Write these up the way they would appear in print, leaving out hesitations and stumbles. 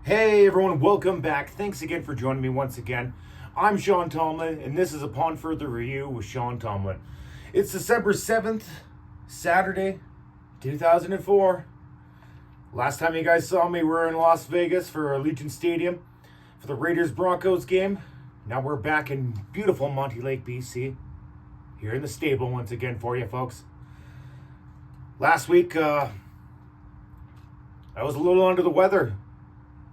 Hey everyone, welcome back. Thanks again for joining me once again. I'm Sean Tomlin, and this is Upon Further Review with Sean Tomlin. It's December 7th, Saturday, 2004. Last time you guys saw me, we were in Las Vegas for Allegiant Stadium for the Raiders-Broncos game. Now we're back in beautiful Monty Lake, BC. Here in the stable once again for you folks. Last week, I was a little under the weather.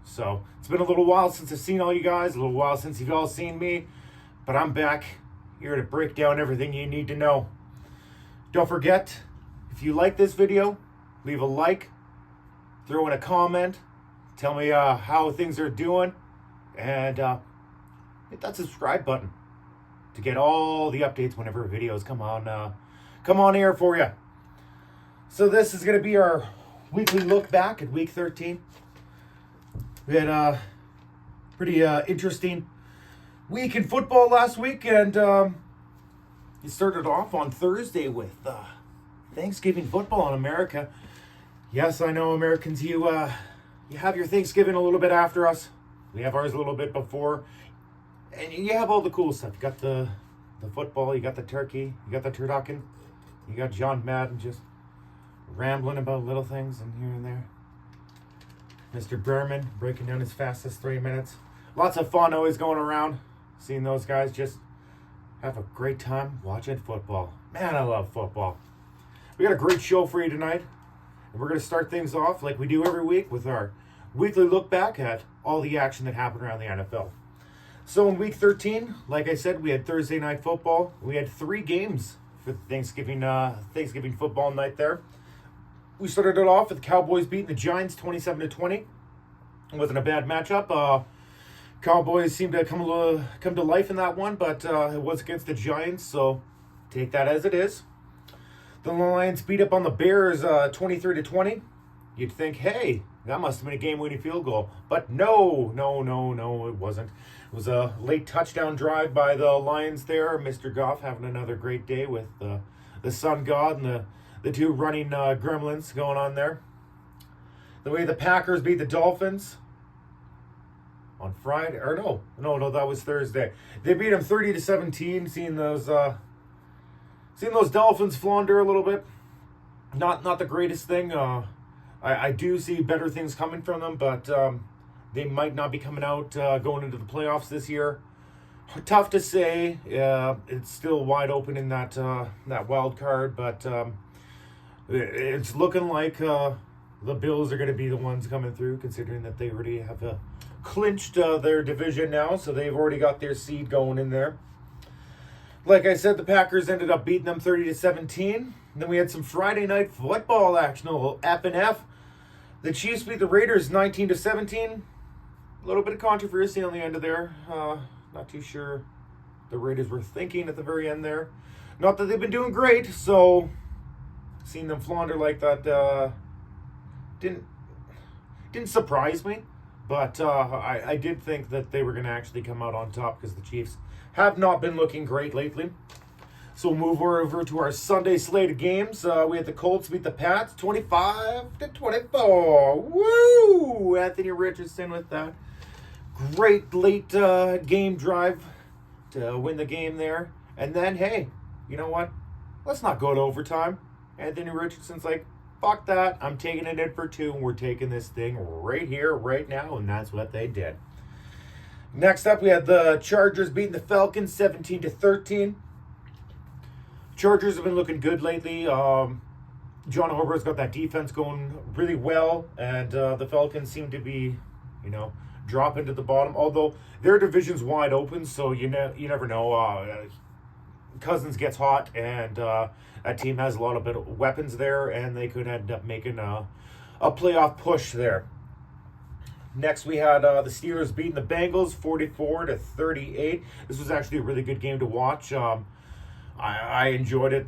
So, it's been a little while since I've seen all you guys, a little while since you've all seen me, but I'm back here to break down everything you need to know. Don't forget, if you like this video, leave a like, throw in a comment, tell me how things are doing, and hit that subscribe button to get all the updates whenever videos come on air for you. So this is going to be our weekly look back at week 13. We had a pretty interesting week in football last week, and it started off on Thursday with Thanksgiving football in America. Yes, I know Americans, you have your Thanksgiving a little bit after us. We have ours a little bit before, and you have all the cool stuff. You got the football, you got the turkey, you got the turducken, you got John Madden just rambling about little things and here and there. Mr. Berman breaking down his fastest 3 minutes. Lots of fun always going around. Seeing those guys just have a great time watching football. Man, I love football. We got a great show for you tonight. And we're going to start things off like we do every week with our weekly look back at all the action that happened around the NFL. So in week 13, like I said, we had Thursday night football. We had 3 games for Thanksgiving football night there. We started it off with the Cowboys beating the Giants 27-20. It wasn't a bad matchup. Cowboys seemed to come to life in that one, but it was against the Giants, so take that as it is. The Lions beat up on the Bears 23-20. You'd think, hey, that must have been a game-winning field goal. But no, it wasn't. It was a late touchdown drive by the Lions there. Mr. Goff having another great day with the sun god and the two running gremlins going on there. The way the Packers beat the Dolphins on Friday, or no, that was Thursday. They beat them 30-17. Seeing those Dolphins flounder a little bit, not the greatest thing. I do see better things coming from them, but they might not be coming out going into the playoffs this year. Tough to say. It's still wide open in that wild card, but it's looking like the Bills are going to be the ones coming through, considering that they already have clinched their division now, so they've already got their seed going in there. Like I said, the Packers ended up beating them 30-17. Then we had some Friday night football action, a little F&F. The Chiefs beat the Raiders 19-17. A little bit of controversy on the end of there. Not too sure the Raiders were thinking at the very end there. Not that they've been doing great, so seeing them flounder like that didn't surprise me, but I did think that they were going to actually come out on top because the Chiefs have not been looking great lately. So we'll move over to our Sunday slate of games. We had the Colts beat the Pats 25-24. Woo! Anthony Richardson with that great late game drive to win the game there. And then, hey, you know what? Let's not go to overtime. Anthony Richardson's like, fuck that. I'm taking it in for 2, and we're taking this thing right here, right now, and that's what they did. Next up, we had the Chargers beating the Falcons 17-13. Chargers have been looking good lately. John Harbaug's got that defense going really well, and the Falcons seem to be, dropping to the bottom. Although their division's wide open, so you never know. Cousins gets hot, and that team has a lot of weapons there, and they could end up making a playoff push there. Next, we had the Steelers beating the Bengals 44-38. This was actually a really good game to watch. I enjoyed it.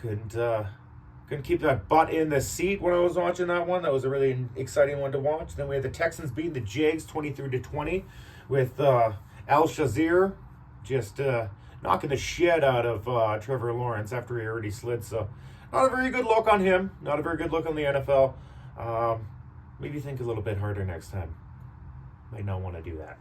Couldn't keep that butt in the seat when I was watching that one. That was a really exciting one to watch. Then we had the Texans beating the Jags 23-20 with Al Shazier just knocking the shit out of Trevor Lawrence after he already slid. So not a very good look on him. Not a very good look on the NFL. Maybe think a little bit harder next time. Might not want to do that.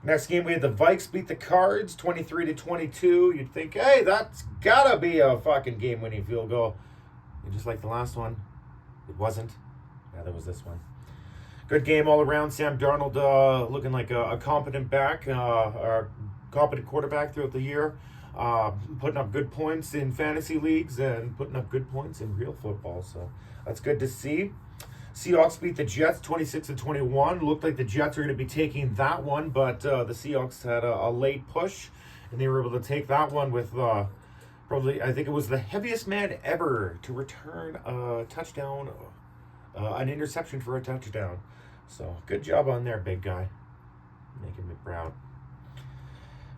Next game, we had the Vikes beat the Cards 23-22. You'd think, hey, that's gotta be a fucking game-winning field goal. And just like the last one, it wasn't. Neither was this one. Good game all around. Sam Darnold looking like a competent back, or competent quarterback throughout the year. Putting up good points in fantasy leagues and putting up good points in real football. So that's good to see. Seahawks beat the Jets 26-21. Looked like the Jets are going to be taking that one, but the Seahawks had a late push, and they were able to take that one with probably, I think it was the heaviest man ever to return a touchdown, an interception for a touchdown. So good job on there, big guy. Making me proud.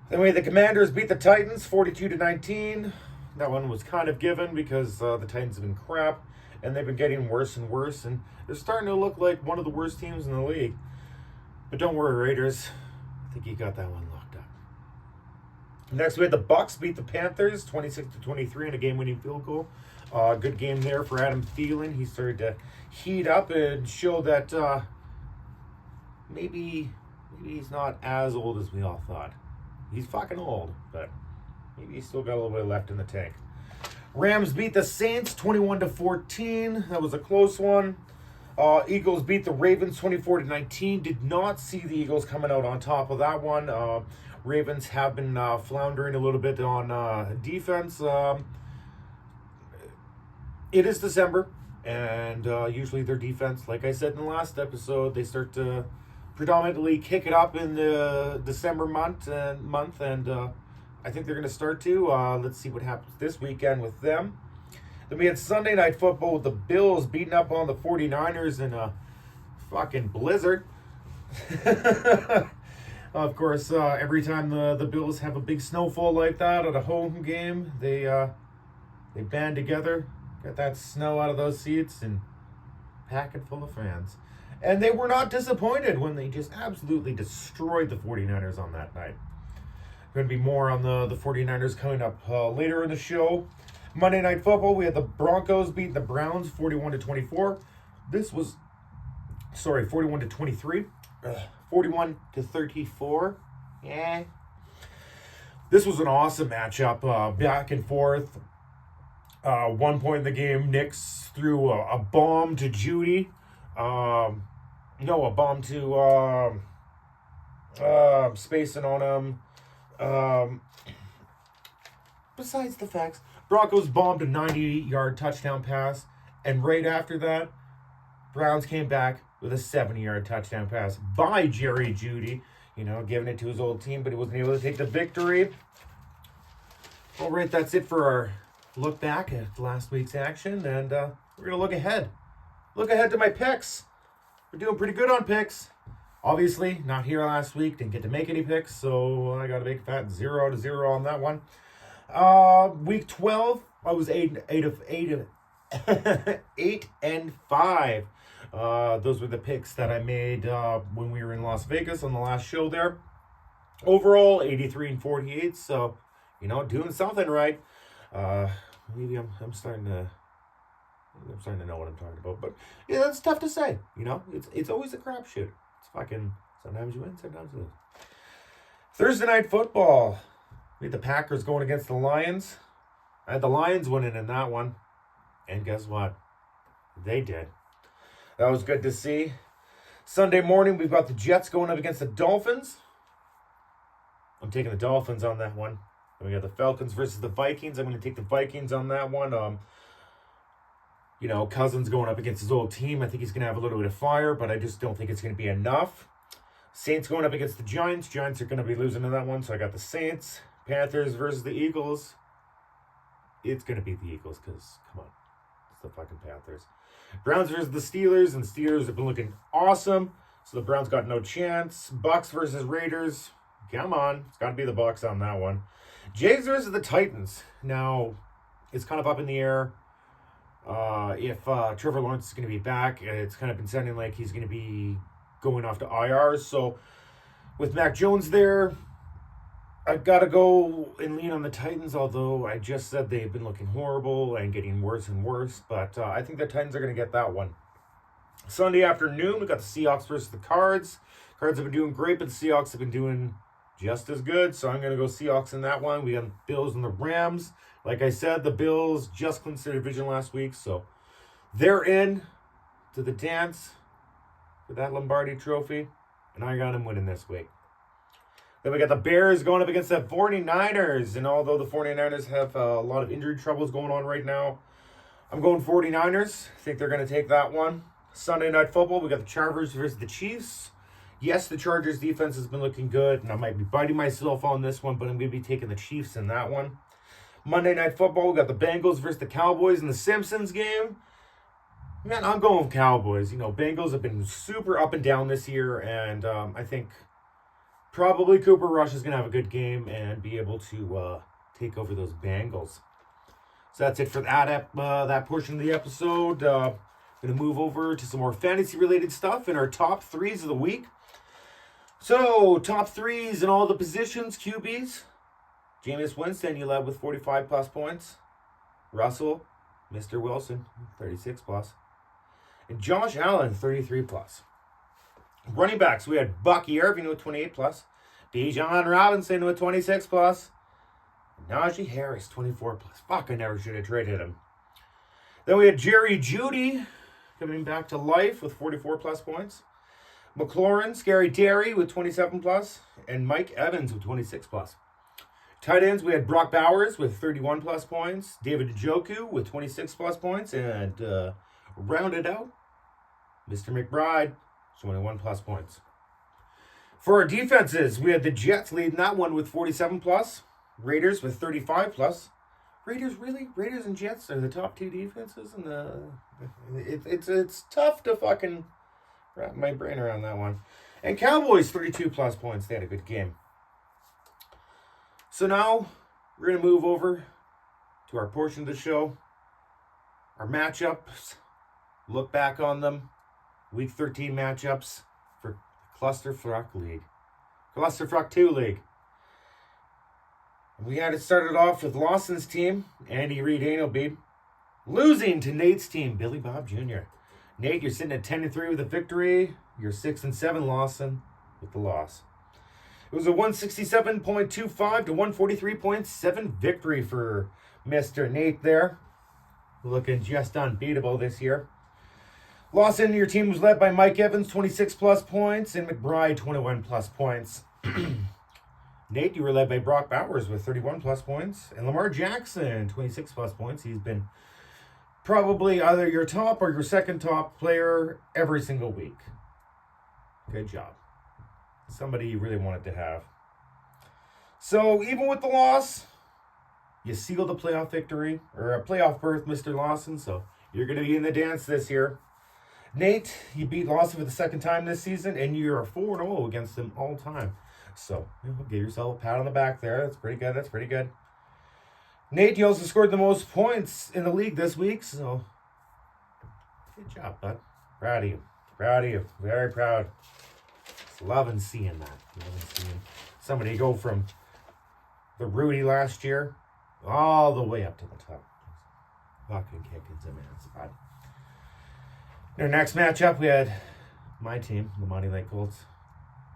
Then we had the Commanders beat the Titans 42-19. That one was kind of given because the Titans have been crap, and they've been getting worse and worse, and they're starting to look like one of the worst teams in the league. But don't worry, Raiders. I think you got that one locked up. Next, we had the Bucs beat the Panthers 26-23 in a game-winning field goal. Good game there for Adam Thielen. He started to heat up and show that maybe he's not as old as we all thought. He's fucking old, but maybe he's still got a little bit left in the tank. Rams beat the Saints 21-14. That was a close one. Eagles beat the Ravens 24-19. Did not see the Eagles coming out on top of that one. Ravens have been floundering a little bit on defense. It is December, and usually their defense, like I said in the last episode, they start to predominantly kick it up in the December month, and I think they're going to start to. Let's see what happens this weekend with them. Then we had Sunday Night Football with the Bills beating up on the 49ers in a fucking blizzard. Of course, every time the Bills have a big snowfall like that at a home game, they band together, get that snow out of those seats, and pack it full of fans. And they were not disappointed when they just absolutely destroyed the 49ers on that night. Going to be more on the 49ers coming up later in the show. Monday Night Football, we had the Broncos beating the Browns 41-24. This was, 41-23. 41-34. Yeah. This was an awesome matchup, back and forth. One point in the game, Knicks threw a bomb to Judy. A bomb to spacing on him. Besides the facts, Broncos bombed a 90-yard touchdown pass, and right after that, Browns came back with a 70-yard touchdown pass by Jerry Jeudy, giving it to his old team, but he wasn't able to take the victory. All right, that's it for our look back at last week's action, and we're going to look ahead. Look ahead to my picks. We're doing pretty good on picks. Obviously, not here last week, didn't get to make any picks, so I got a big fat 0-0 on that one. Week 12, I was 8 and 5. Those were the picks that I made when we were in Las Vegas on the last show there. Overall, 83 and 48. So, doing something right. Maybe I'm starting to know what I'm talking about. But yeah, that's tough to say. It's always a crapshoot. It's fucking, sometimes you win, sometimes you lose. Thursday Night Football. We had the Packers going against the Lions. I had the Lions winning in that one. And guess what? They did. That was good to see. Sunday morning, we've got the Jets going up against the Dolphins. I'm taking the Dolphins on that one. Then we got the Falcons versus the Vikings. I'm going to take the Vikings on that one. Cousins going up against his old team. I think he's going to have a little bit of fire, but I just don't think it's going to be enough. Saints going up against the Giants. Giants are going to be losing in that one, so I got the Saints. Panthers versus the Eagles. It's going to be the Eagles because, come on, it's the fucking Panthers. Browns versus the Steelers, and Steelers have been looking awesome, so the Browns got no chance. Bucks versus Raiders. Come on, it's got to be the Bucks on that one. Jags versus the Titans. Now, it's kind of up in the air. If Trevor Lawrence is going to be back, it's kind of been sounding like he's going to be going off to IR. So, with Mac Jones there, I've got to go and lean on the Titans, although I just said they've been looking horrible and getting worse and worse. But I think the Titans are going to get that one. Sunday afternoon, we got the Seahawks versus the Cards. Cards have been doing great, but the Seahawks have been doing just as good. So I'm going to go Seahawks in that one. We got the Bills and the Rams. Like I said, the Bills just clinched their division last week, so they're in to the dance for that Lombardi trophy, and I got them winning this week. Then we got the Bears going up against the 49ers, and although the 49ers have a lot of injury troubles going on right now, I'm going 49ers. I think they're going to take that one. Sunday Night Football, we got the Chargers versus the Chiefs. Yes, the Chargers defense has been looking good, and I might be biting myself on this one, but I'm going to be taking the Chiefs in that one. Monday Night Football, we got the Bengals versus the Cowboys in the Simpsons game. Man, I'm going with Cowboys. You know, Bengals have been super up and down this year, and I think probably Cooper Rush is going to have a good game and be able to take over those Bengals. So that's it for that portion of the episode. Going to move over to some more fantasy-related stuff in our top threes of the week. So, top threes in all the positions, QBs. Jameis Winston, you led with 45-plus points. Russell, Mr. Wilson, 36-plus. And Josh Allen, 33-plus. Running backs, we had Bucky Irving with 28-plus. Bijan Robinson with 26-plus. Najee Harris, 24-plus. Fuck, I never should have traded him. Then we had Jerry Jeudy coming back to life with 44-plus points. McLaurin, Scary Terry with 27-plus. And Mike Evans with 26-plus. Tight ends, we had Brock Bowers with 31-plus points. David Njoku with 26-plus points. And rounded out, Mr. McBride, 21-plus points. For our defenses, we had the Jets leading that one with 47-plus. Raiders with 35-plus. Raiders, really? Raiders and Jets are the top two defenses? It's tough to fucking wrap my brain around that one. And Cowboys, 32-plus points. They had a good game. So now, we're going to move over to our portion of the show. Our matchups. Look back on them. Week 13 matchups for Clusterfuck League. Clusterfuck 2 League. We had it started off with Lawson's team, Andy Reid Ainsley, losing to Nate's team, Billy Bob Jr. Nate, you're sitting at 10-3 with a victory. You're 6-7, Lawson, with the loss. It was a 167.25 to 143.7 victory for Mr. Nate there. Looking just unbeatable this year. Lawson, your team was led by Mike Evans, 26-plus points, and McBride, 21-plus points. Nate, you were led by Brock Bowers with 31-plus points, and Lamar Jackson, 26-plus points. He's been probably either your top or your second top player every single week. Good job. Somebody you really wanted to have. So, even with the loss, you sealed a playoff victory, or a playoff berth, Mr. Lawson, so you're going to be in the dance this year. Nate, you beat Lawson for the second time this season, and you're 4-0 against him all time. So, give yourself a pat on the back there. That's pretty good. That's pretty good. Nate, you also scored the most points in the league this week, so good job, bud. Proud of you. Proud of you. Very proud. Just loving seeing that. Loving seeing somebody go from the Rudy last year all the way up to the top. Fucking kicking some ass, bud. In our next matchup, we had my team, the Monty Lake Colts,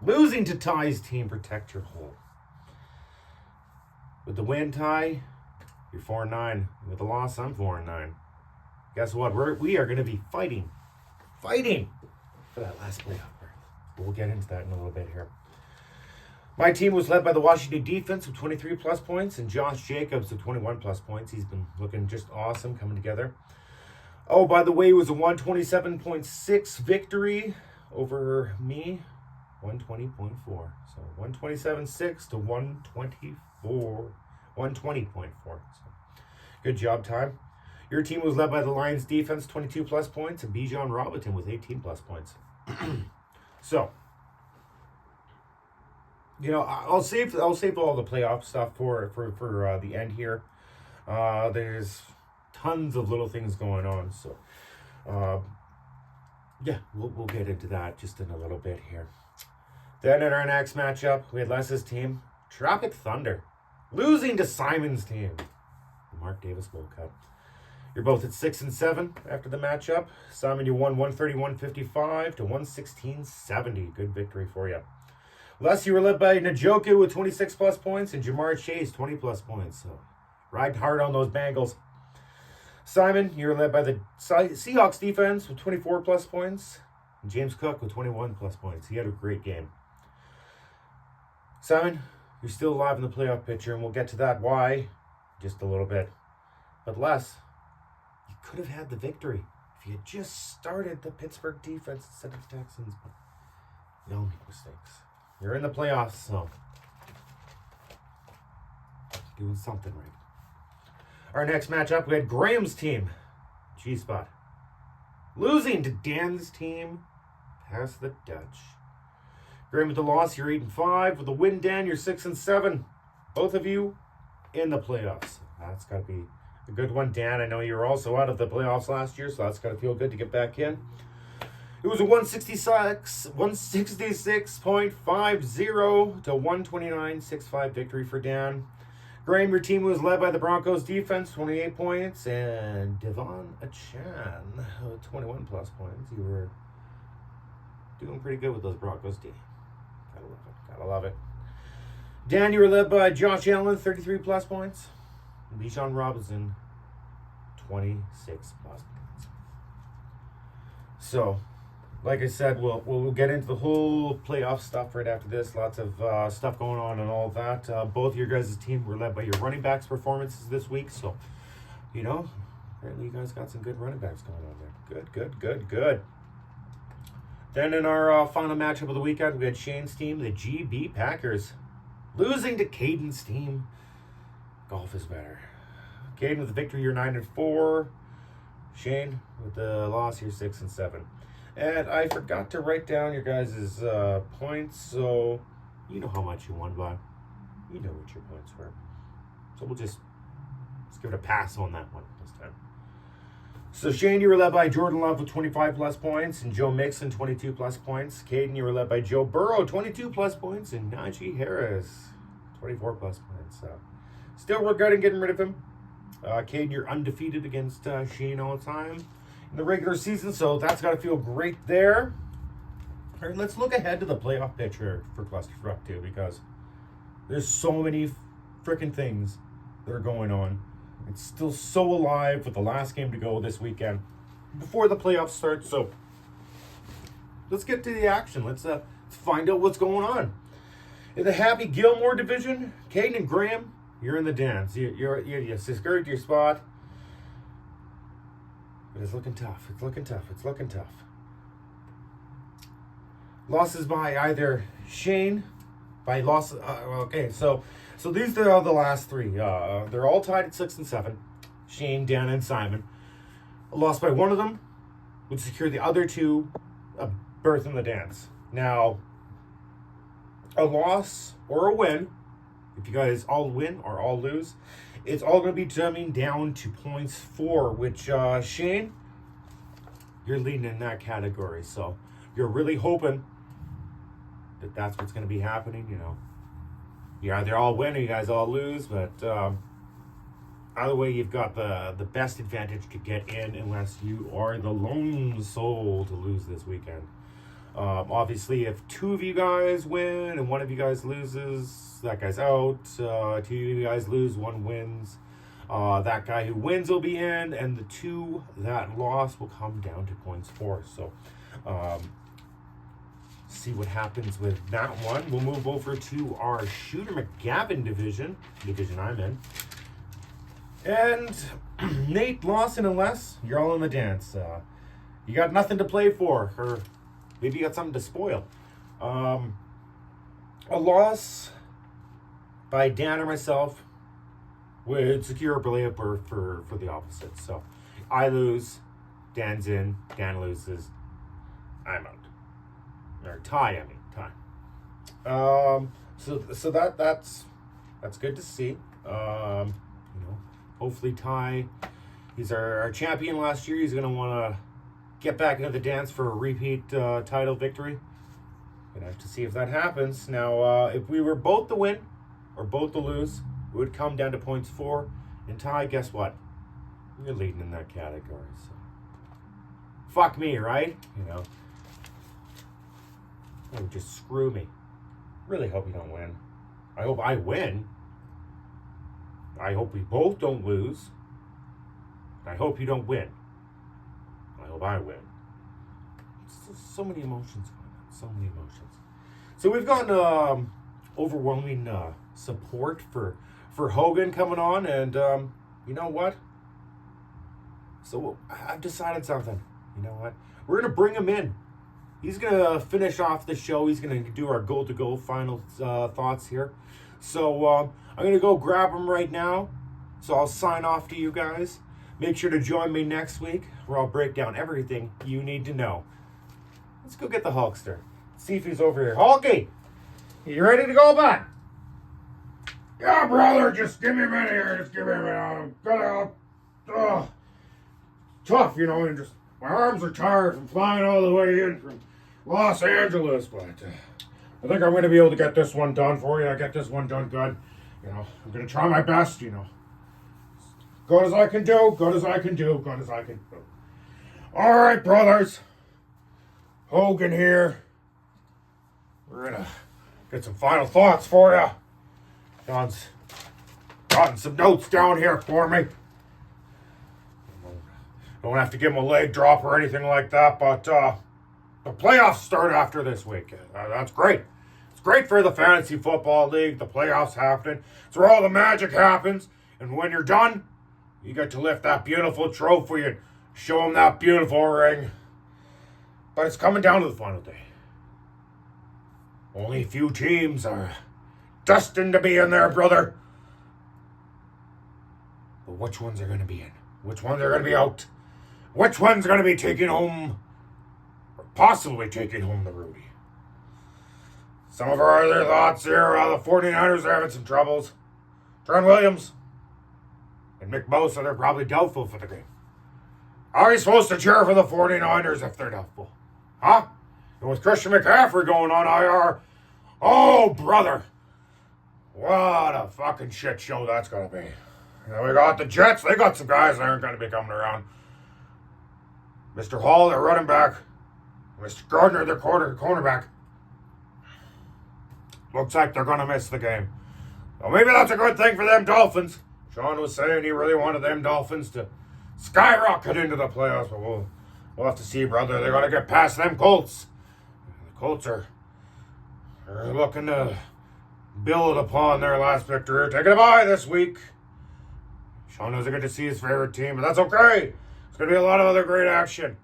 losing to Ty's team, Protect Your Hole. With the win, Ty, you're 4-9. With the loss, I'm 4-9. Guess what? We are going to be fighting for that last playoff berth. We'll get into that in a little bit here. My team was led by the Washington defense with 23-plus points and Josh Jacobs with 21-plus points. He's been looking just awesome coming together. Oh, by the way, it was a 127.6 victory over me. 120.4. So 127.6 to 120.4. So good job, Ty. Your team was led by the Lions defense, 22-plus points, and Bijan Robinson with 18-plus points. So, I'll save all the playoff stuff for the end here. There's tons of little things going on, so we'll get into that just in a little bit here. Then in our next matchup, we had Les's team, Tropic Thunder, losing to Simon's team, the Mark Davis Gold Cup. You're both at 6 and 7 after the matchup. Simon, you won 131.55 to 116.70. Good victory for you. Les, you were led by Njoku with 26 plus points and Jamar Chase 20 plus points. So riding hard on those Bengals. Simon, you were led by the Seahawks defense with 24 plus points. And James Cook with 21 plus points. He had a great game. Simon, you're still alive in the playoff picture, and we'll get to that why just a little bit. But Les, you could have had the victory if you had just started the Pittsburgh defense instead of the Texans. But you don't make mistakes. You're in the playoffs, so you're doing something right. Our next matchup, we had Graham's team, G-Spot, losing to Dan's team, past the Dutch. Graham with the loss, you're 8 and 5. With the win, Dan, you're 6 and 7. Both of you in the playoffs. That's got to be a good one. Dan, I know you were also out of the playoffs last year, so that's got to feel good to get back in. It was a 166.50 to 129.65 victory for Dan. Graham, your team was led by the Broncos defense, 28 points, and Devon Achan, 21 plus points. You were doing pretty good with those Broncos D. Gotta love it. Gotta love it. Dan, you were led by Josh Allen, 33 plus points. And Bijan Robinson, 26 plus points. So, like I said, we'll get into the whole playoff stuff right after this. Lots of stuff going on and all that. Both of your guys' team were led by your running backs' performances this week. So, apparently you guys got some good running backs going on there. Good. Then in our final matchup of the weekend, we had Shane's team, the GB Packers, losing to Caden's team. Golf is better. Caden with the victory, you're 9 and 4. Shane with the loss, you're 6 and 7. And I forgot to write down your guys' points, so you know how much you won by. You know what your points were. So let's give it a pass on that one this time. So Shane, you were led by Jordan Love with 25 plus points, and Joe Mixon, 22 plus points. Caden, you were led by Joe Burrow, 22 plus points, and Najee Harris, 24 plus points. Still regretting getting rid of him. Caden, you're undefeated against Shane all the time in the regular season, so that's got to feel great there. All right, let's look ahead to the playoff picture for Clusterfuck 2, because there's so many freaking things that are going on. It's still so alive with the last game to go this weekend before the playoffs start. So let's get to the action. Let's find out what's going on. In the Happy Gilmore division, Caden and Graham, you're in the dance. You secured your spot. But it's looking tough. Losses by either Shane, by loss. So these are the last three. They're all tied at 6 and 7. Shane, Dan, and Simon. A loss by one of them would secure the other two a berth in the dance. Now, a loss or a win, if you guys all win or all lose, it's all going to be coming down to points for, which, Shane, you're leading in that category. So you're really hoping that that's what's going to be happening. You either all win or you guys all lose. But either way, you've got the best advantage to get in unless you are the lone soul to lose this weekend. Obviously, if two of you guys win and one of you guys loses, that guy's out. Two of you guys lose, one wins. That guy who wins will be in, and the two that lost will come down to points for. So, see what happens with that one. We'll move over to our Shooter McGavin division I'm in. And Nate, Lawson, and Les, you're all in the dance. You got nothing to play for, or maybe you got something to spoil. A loss by Dan or myself would secure a playoff berth for the opposite. So I lose, Dan's in, Dan loses, I'm out. Or tie. So that's good to see. Hopefully Ty, he's our champion last year. He's gonna want to get back into the dance for a repeat title victory. Gonna have to see if that happens. Now, if we were both to win or both to lose, it would come down to points for. And Ty, guess what? You're leading in that category, so fuck me, right? You know. Oh, just screw me. Really hope you don't win. I hope I win. I hope we both don't lose. I hope you don't win. I hope I win. So many emotions going on. So many emotions. So we've gotten overwhelming support for Hogan coming on, and you know what? So I've decided something. You know what? We're gonna bring him in. He's gonna finish off the show. He's gonna do our goal-to-goal final thoughts here. So I'm gonna go grab him right now. So I'll sign off to you guys. Make sure to join me next week, where I'll break down everything you need to know. Let's go get the Hulkster. See if he's over here. Hulky, you ready to go, bud? Yeah, brother. Just give me a minute here. Just give me a minute. I'm gonna. Tough, you know, and just my arms are tired from flying all the way in from Los Angeles, but I think I'm going to be able to get this one done for you. I get this one done good. You know, I'm going to try my best, you know. Good as I can do, good as I can do, good as I can do. All right, brothers. Hogan here. We're going to get some final thoughts for you. John's gotten some notes down here for me. Don't have to give him a leg drop or anything like that, but the playoffs start after this week. That's great. It's great for the Fantasy Football League. The playoffs happen. It's where all the magic happens. And when you're done, you get to lift that beautiful trophy and show him that beautiful ring. But it's coming down to the final day. Only a few teams are destined to be in there, brother. But which ones are going to be in? Which ones are going to be out? Which one's going to be taking home, or possibly taking home the Ruby? Some of our other thoughts here, the 49ers are having some troubles. Trent Williams and Mick Bosa, they're probably doubtful for the game. How are you supposed to cheer for the 49ers if they're doubtful? Huh? And with Christian McCaffrey going on IR, oh, brother. What a fucking shit show that's going to be. You know, we got the Jets. They got some guys that aren't going to be coming around. Mr. Hall, their running back. Mr. Gardner, their cornerback. Looks like they're going to miss the game. Well, maybe that's a good thing for them Dolphins. Sean was saying he really wanted them Dolphins to skyrocket into the playoffs, but we'll have to see, brother. They got to get past them Colts. The Colts are looking to build upon their last victory. Taking a bye this week. Sean doesn't get to see his favorite team, but that's okay. There's going to be a lot of other great action.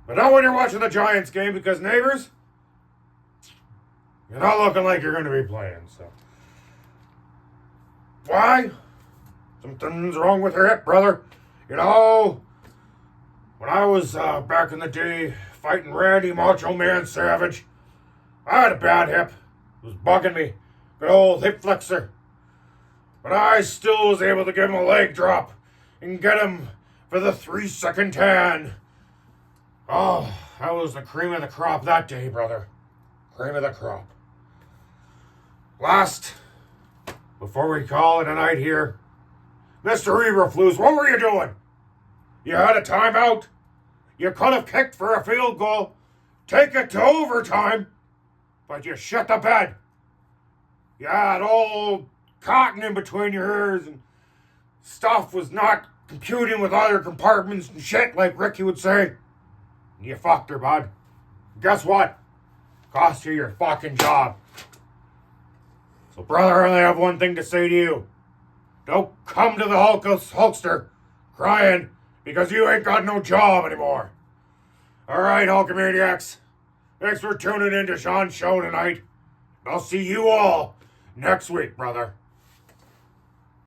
But not when you're watching the Giants game, because neighbors, you're not looking like you're going to be playing. So why? Something's wrong with your hip, brother. You know, when I was back in the day fighting Randy Macho Man Savage, I had a bad hip. It was bugging me. Good old hip flexor. But I still was able to give him a leg drop and get him for the 3-second tan. Oh, that was the cream of the crop that day, brother. Cream of the crop. Last, before we call it a night here, Mr. Eberflus, what were you doing? You had a timeout. You could have kicked for a field goal, take it to overtime, but you shut the bed. You had old cotton in between your ears and stuff was not computing with other compartments and shit, like Ricky would say. You fucked her, bud. Guess what? Cost you your fucking job. So, brother, I only have one thing to say to you. Don't come to the Hulkster crying because you ain't got no job anymore. All right, Hulkamaniacs. Thanks for tuning in to Sean's show tonight. I'll see you all next week, brother.